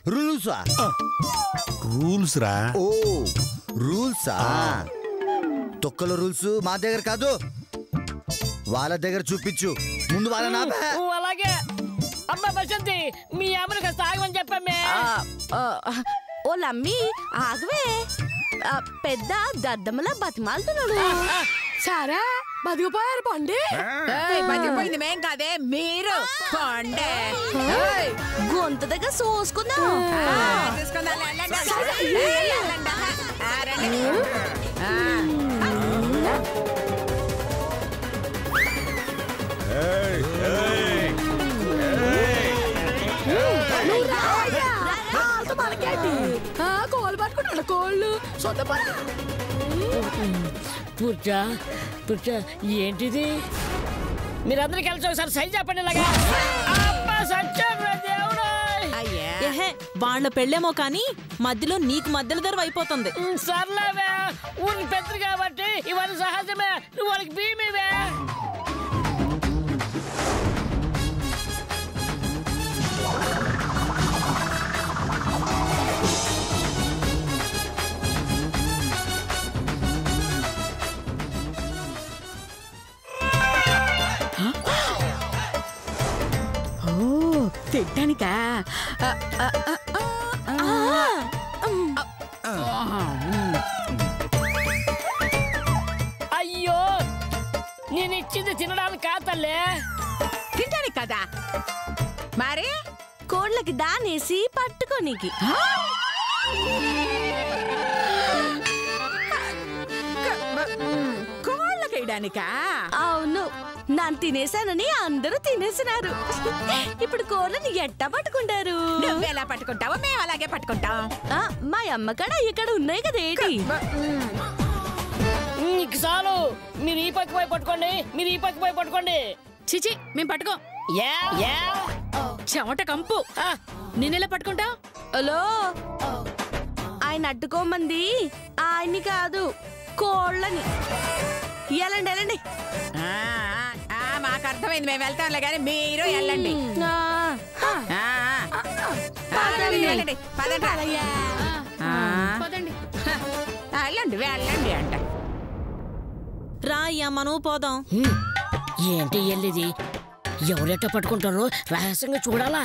రూల్సా? Rules రా. ఓ రూల్సా? తొక్కల rules మా దగ్గర కాదు, వాళ్ళ దగ్గర చూపించు. ముందు వాళ్ళ నా. అలాగే అమ్మ బసంతి, మీ అమ్మని కాస్త ఆగమని చెప్పమ్మే. ఓ లమ్మి ఆగవే, పెద్ద దద్దమ్మలా బతిమాలుతున్నాడు. సరే బతికిపోయారు పండి. బతికిపోయింది మేం కాదే, మీరు పండే. గొంతు దగ్గర చూసుకుందాం. కోళ్ళు పట్టుకుంటాడు, కోళ్ళు సొంత పుర్చా ఏంటిది? మీరందరూ కలిసి ఒకసారి సైజ్ చెప్పండి. ఇలాగా వాళ్ళ పెళ్ళేమో కానీ మధ్యలో నీకు మధ్యలో ధర అయిపోతుంది. సర్లేవే, ఊరికి పెద్దరు కాబట్టి ఇవన్నీ సహజమే. నువ్వు వాళ్ళకి భీమివే. తిట్టానికా? అయ్యో, నేను ఇచ్చింది తినడానికి కాదల్లే, తింటానికి కదా. మరి కోళ్ళకి దానేసి పట్టుకోనికి. కోళ్ళకేయడానికా? అవును, నాన్న తినేసానని అందరూ తినేసినారు. ఇప్పుడు కోళ్ళని ఎట్టా పట్టుకుంటారు? నువ్వెలా పట్టుకుంటావో మేము అలాగే పట్టుకుంటాం. మా అమ్మ కాడ ఇక్కడ ఉన్నాయి కదా ఏంటి? నీకు చాలు. మీరు ఈ పక్క పోయి పట్టుకోండి, మీరు ఈ పక్క పోయి పట్టుకోండి. చిచి మేము పట్టుకో. చెమట కంపు, నేనెలా పట్టుకుంటా? హలో, ఆయన అడ్డుకోమంది ఆయన్ని కాదు, కోళ్ళని. వెళ్ళండి వెళ్ళండి. మాకు అర్థమైంది, మేము వెళ్తాంలే కానీ మీరు వెళ్ళండి. వెళ్ళండి వెళ్ళండి అంట. రా అయ్యా, మనం పోదాం. ఏంటి వెళ్ళేది? ఎవరెట్ట పట్టుకుంటారో రహస్యంగా చూడాలా,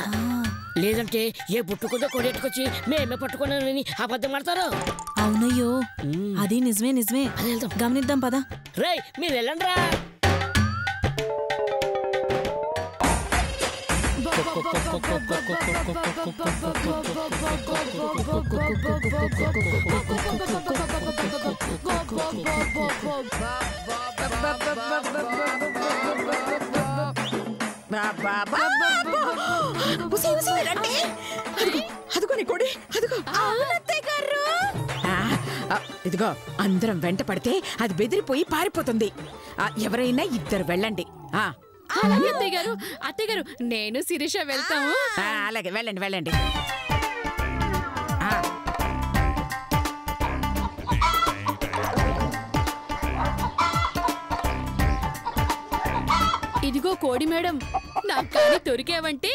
లేదంటే ఏ పుట్టుకుందో కొడెట్టుకొచ్చి మేమే పట్టుకున్నానని అబద్ధం ఆడతారు. అవునయ్యో, అది నిజమే నిజమే. గమనిద్దాం పదా. రేయ్ మీరు వెళ్ళండి రా. అదుకోని కొడి, అదుగో. ఇదిగో, అందరం వెంట పడితే అది బెదిరిపోయి పారిపోతుంది. ఎవరైనా ఇద్దరు వెళ్ళండి. అలాగే అత్తయ్య గారు, అత్తయ్య గారు నేను శిరీష వెళ్తాము. అలాగే వెళ్ళండి వెళ్ళండి. ఇదిగో కోడి మేడం, నాకు కానీ దొరికావంటే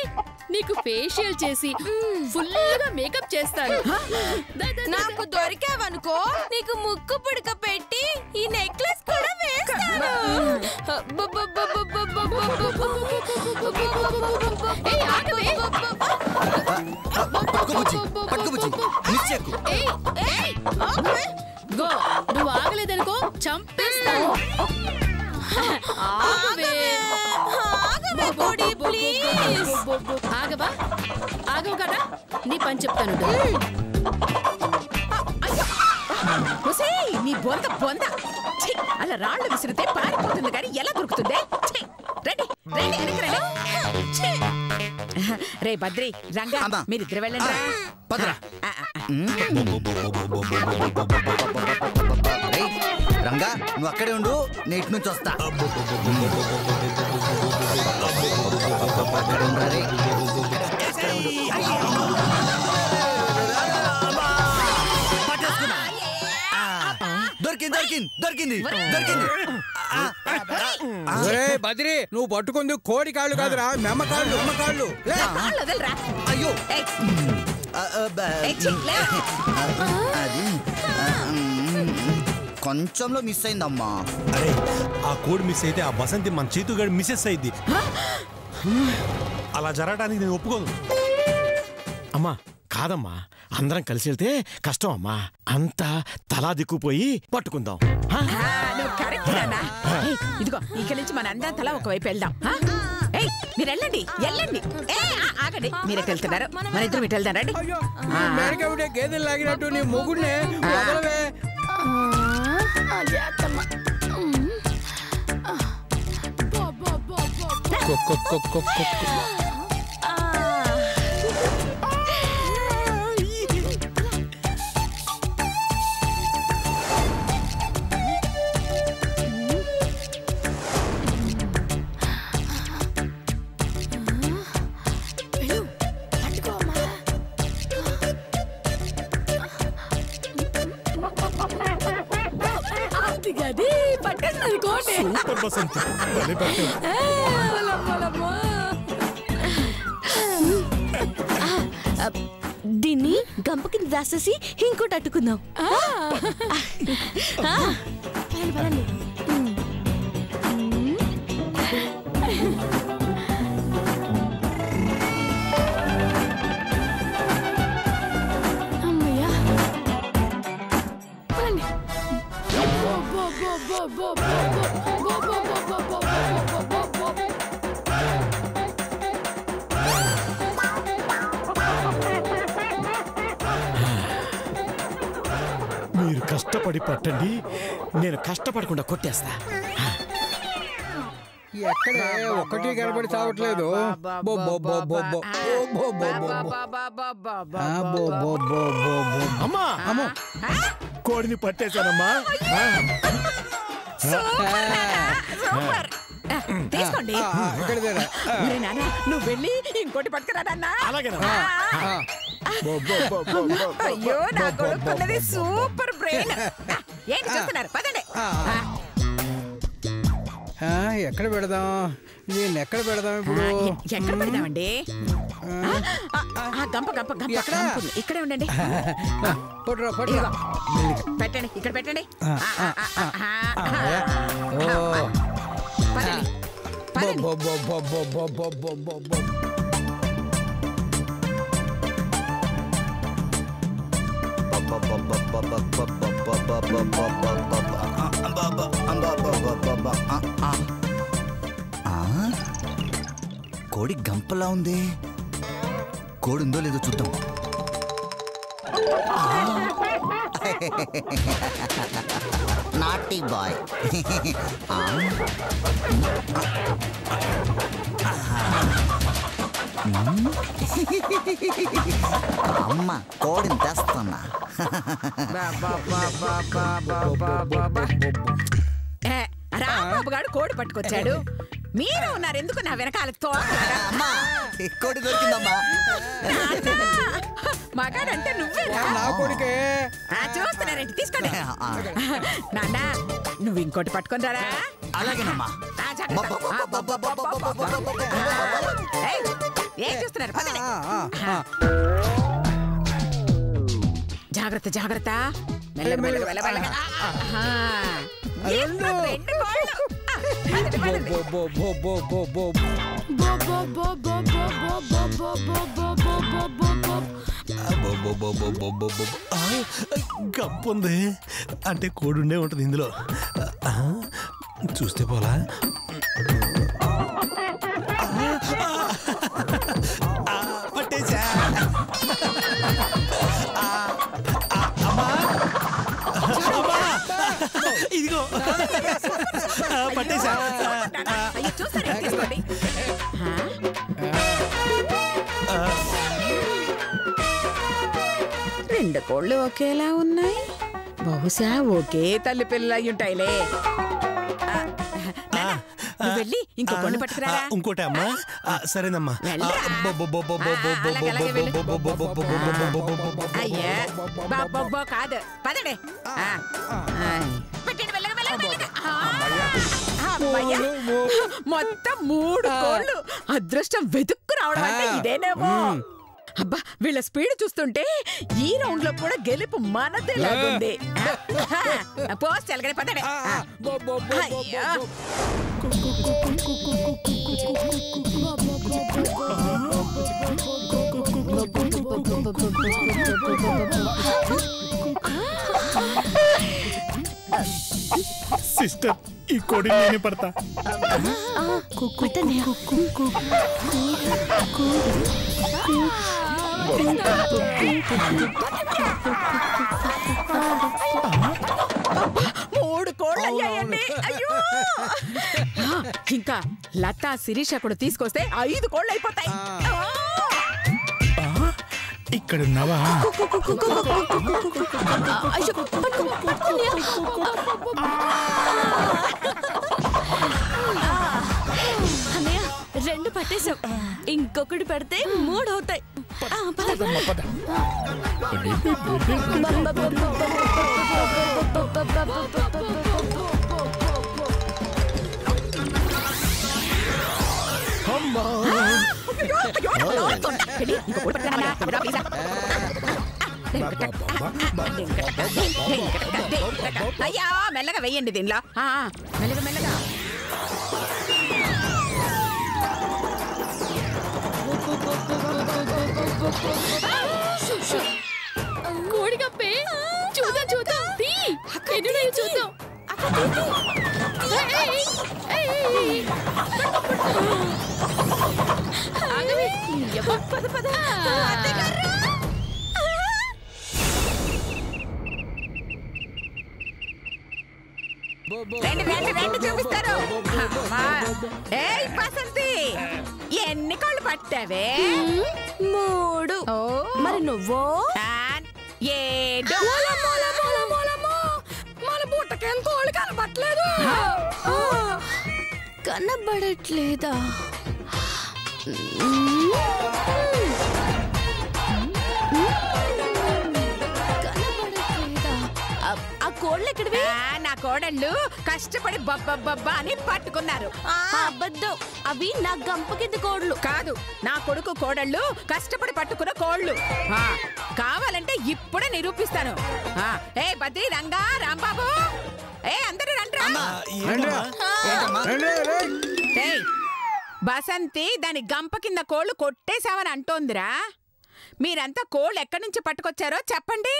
నీకు ఫేషియల్ చేసి ఫుల్గా మేకప్ చేస్తాను. నాకు దొరికావనుకో, నీకు ముక్కు పుడక పెట్టి ఈ నెక్లెస్ కూడా వేస్తాను. నువ్వు ఆగలేదనుకో చంపేస్తాను. ఆగవా? ఆగవు కదా, నీ పని చెప్తాను. నీ బొంద బొంద, అలా రాళ్ళు విసిరితే పారిపోతుంది కానీ ఎలా దొరుకుతుంది? రే బద్రి, రంగా, మీరిద్దరు వెళ్ళండి. రంగా నువ్వు అక్కడే ఉండు, నేను ఇటు నుంచి వస్తా. దొరికింది దొరికింది దొరికింది దొరికింది. బద్రి, నువ్వు పట్టుకుంది కోడి కాళ్ళు కాదురా, మెమ్మ కాళ్ళు. అయ్యో అది కొంచెంలో మిస్ అయిందమ్మా. అరే ఆ కోడి మిస్ అయితే ఆ బసంతి మన చేతుగాడి మిస్సెస్ అయింది. అలా జరగడానికి నేను ఒప్పుకోను. అమ్మా కాదమ్మా, అందరం కలిసి వెళ్తే కష్టం అమ్మా. అంతా తలా దిక్కుపోయి పట్టుకుందాం. ఇదిగో ఇక్కడి నుంచి మన అందరం తలా ఒకవైపు వెళ్దాం. మీరు వెళ్ళండి వెళ్ళండి. ఆగండి, మీరే వెళ్తున్నారు, మన ఇద్దరు ఇటు వెళ్దాం రండి. గేదెలు లాగినట్టు నీ మొగుడినే దీన్ని గంప కింద దాసేసి ఇంకోటి అట్టుకుందాం. మీరు కష్టపడి పట్టండి, నేను కష్టపడకుండా కొట్టేస్తా. ఎక్కడే ఒకటి కనబడి చావట్లేదు. అమ్మా కోడిని పట్టేశానమ్మా. తీసుకోండి. నువ్వు వెళ్ళి ఇంకోటి పట్టుకురాదన్నా. అయ్యో నా కొడుకున్నది సూపర్ బ్రెయిన్. ఏంటి చూస్తున్నారు? పదండి. ఎక్కడ పెడదాం దీన్ని? ఎక్కడ పెడదాం ఇప్పుడు? ఎక్కడ పెడదామండి? గంప గంప గంప ఇక్కడే ఉండండి. పెట్టండి, ఇక్కడ పెట్టండి. కోడి గంపలా ఉంది. కోడి ఉందో లేదో చూద్దాం. Naughty boy. అమ్మ కోడిని తెస్తున్నా. రాంబాబు గారు కోడి పట్టుకొచ్చాడు, మీరు ఉన్నారు ఎందుకు నా వెనకాల? కోడి దొరికిందమ్మా. మగాడంటే నువ్వే నా కొడుకే. చూస్తున్నారండి, తీసుకోండి. నాన్న నువ్వు ఇంకోటి పట్టుకొని రారా. అలాగేనమ్మా. ఏం చూస్తున్నారు? జాగ్రత్త జాగ్రత్త. గంపుంది అంటే కోడుండే ఉంటుంది ఇందులో. చూస్తే పోలా. పట్టేశా. ఇదిగో పట్టేశా. రెండు కోళ్ళు ఒకేలా ఉన్నాయి. బహుశా ఒకే తల్లి పిల్లలు అయి ఉంటాయిలే. వెళ్ళి ఇంకో కోళ్ళు పట్టుకురా. ఇంకోటి అమ్మా. సరేనమ్మా. అయ్యా బాబో కాదు, పదండి. మొత్తం 3 కోళ్ళు. అదృష్టం వెతుక్కు రావడం అంటే ఇదేనేమో. అబ్బా వీళ్ళ స్పీడ్ చూస్తుంటే ఈ రౌండ్ లో కూడా గెలుపు మనదే లాగుంది. పోస్ట్ ఎలాగనే పదండి. సిస్టర్ ఈ కోడి నేనే పడతా. మూడు కోళ్ళు అయ్యాయండి. అయ్యో ఇంకా లతా శిరీష కూడా తీసుకొస్తే 5 కోళ్ళు అయిపోతాయి. ఇక్కడున్నావా? అన్నయ్య 2 పట్టేశాం. ఇంకొకటి పెడితే 3 అవుతాయి. అయ్యా మెల్లగా వెయ్యండి దీనిలో. మెల్లగా మెల్లగా. కోడి కప్పే చూద్దాం చూద్దాం చూద్దాం. రెండు చూపిస్తారు. ఏయ్ బసంతి, ఎన్ని కోళ్ళు పట్టావే? 3. మరి నువ్వో? 7. మన బుట్టకేం కోళ్ళు కనబట్టలేదు. కనబడట్లేదా? ఆ కోళ్ళు ఎక్కడివి? నా కోడళ్ళు కష్టపడి బబ్బబ్బబ్బా అని పట్టుకున్నారు. అబద్ధం, అవి నా గంప కింద కోళ్ళు కాదు. నా కొడుకు కోడళ్ళు కష్టపడి పట్టుకున్న కోళ్ళు. కావాలంటే ఇప్పుడే నిరూపిస్తాను. ఏ బద్రి, రంగా, రాంబాబు, అందరూ రండ్రా. బసంతి దాని గంప కింద కోళ్ళు కొట్టేశావని అంటోందిరా. మీరంతా కోళ్ళు ఎక్కడి నుంచి పట్టుకొచ్చారో చెప్పండి.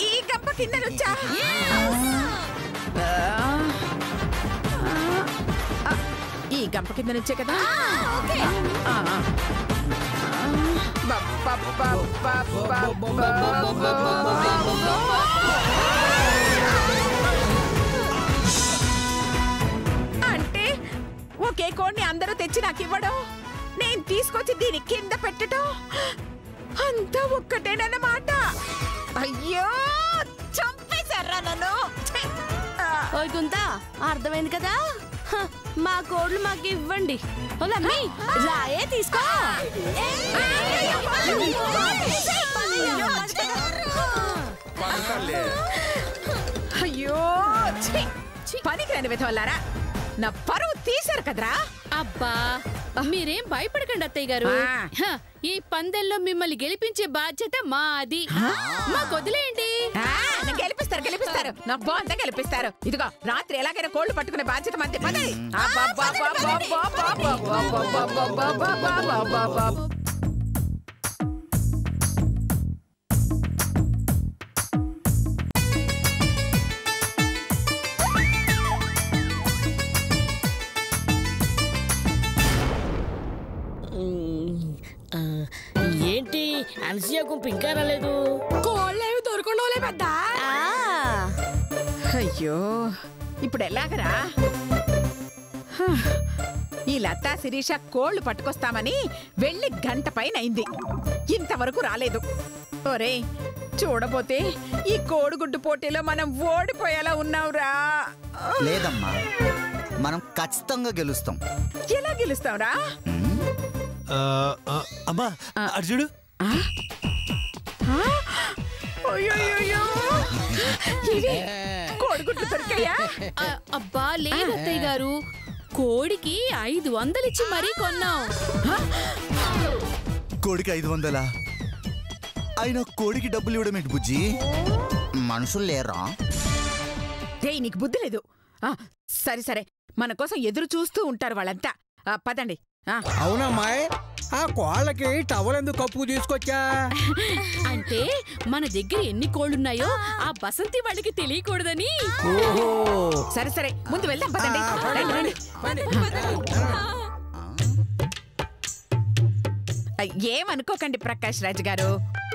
ఈ గంప కింద నుంచా? ఈ గంప కింద నుంచే కదా. అంటే ఒకే కోడిని అందరూ తెచ్చి నాకు ఇవ్వడం, నేను తీసుకొచ్చి దీని కింద పెట్టడం అంతా ఒక్కటేనన్నమాట. అయ్యో చంపేశారా నన్ను. ఓయ్ గుంతా, అర్థమైంది కదా. మా కోళ్ళు మాకు ఇవ్వండి. ఓలమ్మి రాయే తీసుకో. అయ్యో పనికి రండి విధవల్లారా, నా పరువు తీశారు కదరా. అబ్బా మీరేం భయపడకండి అత్తయ్య గారు. ఈ పందెల్లో మిమ్మల్ని గెలిపించే బాధ్యత మాది. మాకు వదిలేయండి. గెలిపిస్తారు నాకు బాగుందా గెలిపిస్తారు. ఇదిగో రాత్రి ఎలాగైనా కోళ్లు పట్టుకునే బాధ్యత మధ్య పని. ఏంటి అలసియా గుంపు ఇంకా రాలేదు? కోళ్ళేవి దొరకండోలే పెద్ద. అయ్యో ఇప్పుడు ఎలాగరా? ఈ లతా శిరీష కోళ్లు పట్టుకొస్తామని వెళ్ళి 1 గంట పైన అయింది, ఇంతవరకు రాలేదు. ఒరే చూడబోతే ఈ కోడిగుడ్డు పోటీలో మనం ఓడిపోయేలా ఉన్నావురా. లేదమ్మా, మనం ఖచ్చితంగా గెలుస్తాం. ఎలా గెలుస్తావురా? అమ్మా అర్జుడు, కోడిగుడ్లు దొరికాయా? అబ్బా లేదు అత్తయ్య గారు, కోడికి 500 ఇచ్చి మరీ కొన్నాం. కోడికి 500? అయినా కోడికి డబ్బులు ఇవ్వడం ఏంటి బుజ్జి? మనుషులు లేరా? నీకు బుద్ధి లేదు. సరే సరే, మన కోసం ఎదురు చూస్తూ ఉంటారు వాళ్ళంతా. పదండి. అవునమ్మాయి, ఆ కోళ్ళకి టవల్ ఎందుకు కప్పుకు తీసుకొచ్చా? అంటే మన దగ్గర ఎన్ని కోళ్ళున్నాయో ఆ బసంతి వాళ్ళకి తెలియకూడదని. సరే సరే, ముందు వెళ్దాం. పదండి. ఏమనుకోకండి ప్రకాష్ రాజు గారు,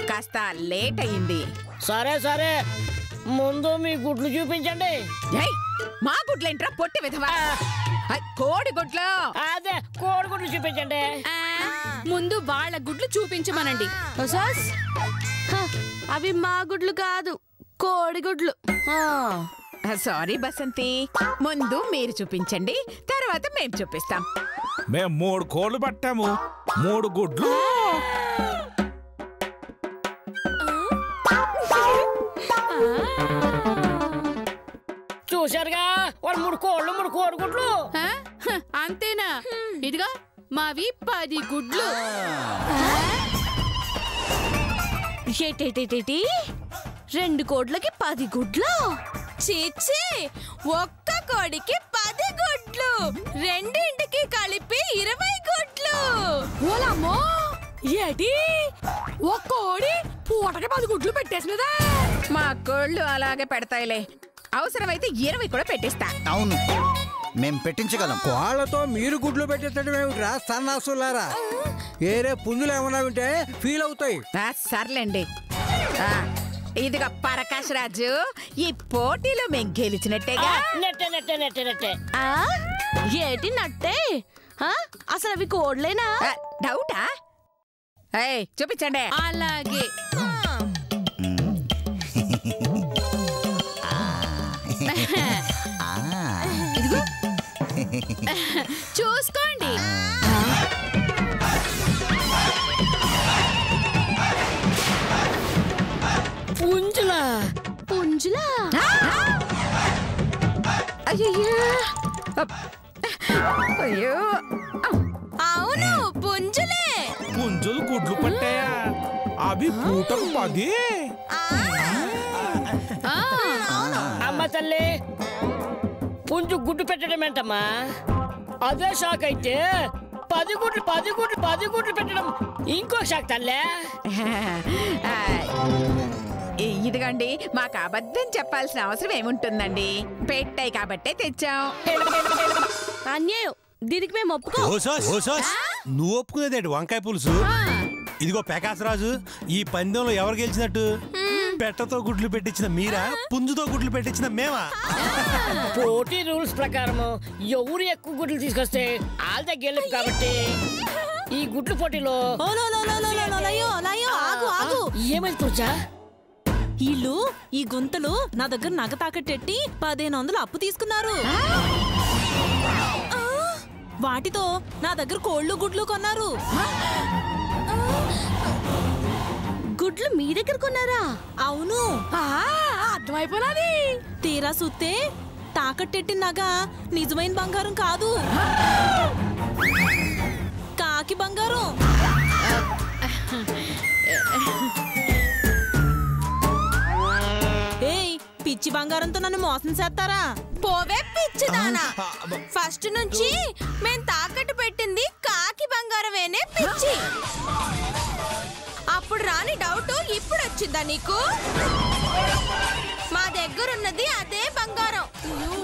కాస్త లేట్ అయింది. సరే సరే, ముందు మీ గుడ్లు చూపించండి. మా గుడ్లేంట్రా పొట్టి విధవా? కోడి గుడ్లు. అదే కోడి గుడ్లు చూపించండి. ముందు వాళ్ళ గుడ్లు చూపించమనండి. అవి మా గుడ్లు కాదు, కోడి గుడ్లు. సారీ బసంతి, ముందు మీరు చూపించండి, తర్వాత మేము చూపిస్తాం. మేము 3 కోళ్ళు పట్టాము, 3 గుడ్లు. చూశారుగా, వాళ్ళు 3 కోళ్ళు 3 కోడిగుడ్లు. అంతేనా? ఇదిగా మావి 10 గుడ్లు. ఏటేటేటేటి 2 కోడ్లకి 10 గుడ్లు? చీచి, ఒక్క కోడికి 10 గుడ్లు, రెండింటికి కలిపి 20 గుడ్లు. ఓలమ్మో, ఏటి ఒక్క కోడి పూటకి 10 గుడ్లు పెట్టేసినదా? మా కోళ్ళు అలాగే పెడతాయిలే, అవసరమైతే 20 కూడా పెట్టిస్తా. అవును, మేం పెట్టించగలం. కోళ్ళతో మీరు గుడ్లు పెట్టేటట్టు ఏమిట్రా సన్నాసులారా? ఏరే పుంజులు ఏమన్నా ఉంటే ఫీల్ అవుతాయి. సర్లేండి. ఇదిగా ప్రకాష్ రాజు, ఈ పోటీలో మేం గెలిచినట్టేగా. నెట్టే నెట్టే నెట్టే నెట్టే. ఏటి నట్టే? అసలు అవి కోడ్లేనా? డౌటా? చూపించండి. అలాగే. చూసుకోండి. పుంజులా? పుంజులా? అయ్యో, అవును, పుంజులే. పుంజులు గుడ్లు పట్టాయా? అవి పూటకు 10. అమ్మ తల్లి, పుంజు గుడ్డు పెట్టడం ఏంటమ్మా? అదే షాక్ అయితే 10 గుడ్లు పెట్టడం ఇంకో షాక్ తల్లే. ఇదిగండి, మాకు అబద్ధం చెప్పాల్సిన అవసరం ఏముంటుందండి? పెట్టాయి కాబట్టే తెచ్చాం. అన్యాయం, దీనికి మేము ఒప్పుకో. నువ్వు ఒప్పుకునేదేంటి వంకాయ పులుసు? ఇదిగో ప్రకాశరాజు, ఈ పందెంలో ఎవరు గెలిచినట్టు? పెట్టతో గుడ్లు పెట్టించిన మీరా, పుంజుతో గుడ్లు పెట్టించిన మేమా? పోటీ రూల్స్ ప్రకారం ఎవరు ఎక్కువ గుడ్లు తీసుకొస్తే వాళ్ళ గెలుపు కాబట్టి ఈ గుడ్లు పోటీలో ఏమైంది పూజా? వీళ్ళు ఈ గుంతలు నా దగ్గర నగ తాకట్టెట్టి 1500 అప్పు తీసుకున్నారు. వాటితో నా దగ్గర కోళ్ళు గుడ్లు కొన్నారు. గుడ్లు మీ దగ్గర కొన్నారా? అవును, అర్థమైపోయినది. తీరా సుత్తే తాకట్టెట్టిన నగ నిజమైన బంగారం కాదు, కాకి బంగారం. ఏయ్, పిచ్చి బంగారంతో నన్ను మోసం చేస్తారా? పోవే పిచ్చిదానా, ఫస్ట్ నుంచి మేం తాకట్టు పెట్టింది కాకి బంగారమేనే పిచ్చి. అప్పుడు రాని డౌట్ ఇప్పుడు వచ్చిందా నీకు? మా దగ్గర ఉన్నది అదే బంగారం,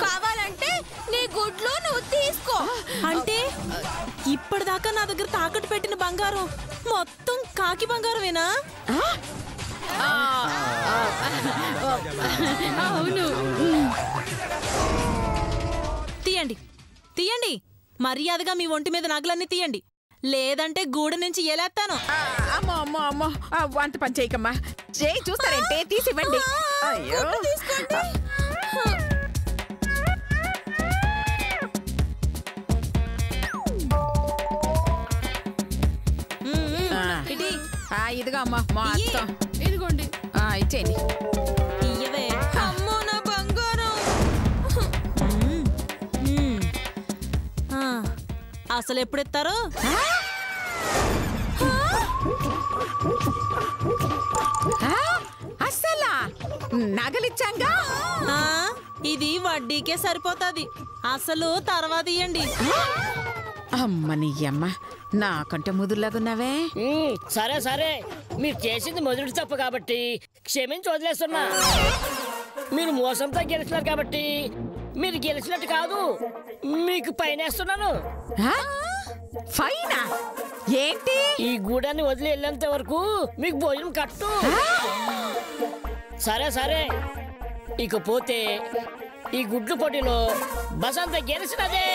కావాలంటే నీ గుడ్లు నువ్వు తీసుకో. అంటే ఇప్పటిదాకా నా దగ్గర తాకట్టు పెట్టిన బంగారం మొత్తం కాకి బంగారమేనా? అవును. తీయండి తీయండి, మర్యాదగా మీ ఒంటి మీద నగలన్నీ తీయండి, లేదంటే గూడ నుంచి ఎలేస్తాను. అమ్మో అమ్మో అమ్మో, వంట పని చేయకమ్మా. చేయి చూస్తారంటే తీసివ్వండి. అయ్యో, తీసుకోండి. ఇదిగో అమ్మా మొత్తం ఇదిగోండి. ఇచ్చేయండి. ఇయ్యవే. అమ్మో నా బంగారం. అసలు ఎప్పుడు ఇస్తారు? అస్సలా నగలిచ్చాంగా. ఇది వడ్డీకే సరిపోతుంది, అసలు తర్వాత ఇయ్యండి. అమ్మని అమ్మ, నాకంటే ముదురులాగున్నావే. సరే సరే, మీరు చేసింది మొదటి తప్పు కాబట్టి క్షమించి వదిలేస్తున్నా. మీరు మోసంతో గెలిచినారు కాబట్టి మీరు గెలిచినట్టు కాదు, మీకు పైన వేస్తున్నాను. ఫైనా ఏంటి? ఈ గూడాన్ని వదిలి వెళ్ళేంత వరకు మీకు భోజనం కట్టు. సరే సరే, ఇకపోతే ఈ గుడ్లు పోటీలో బసంత గెలిచినదే.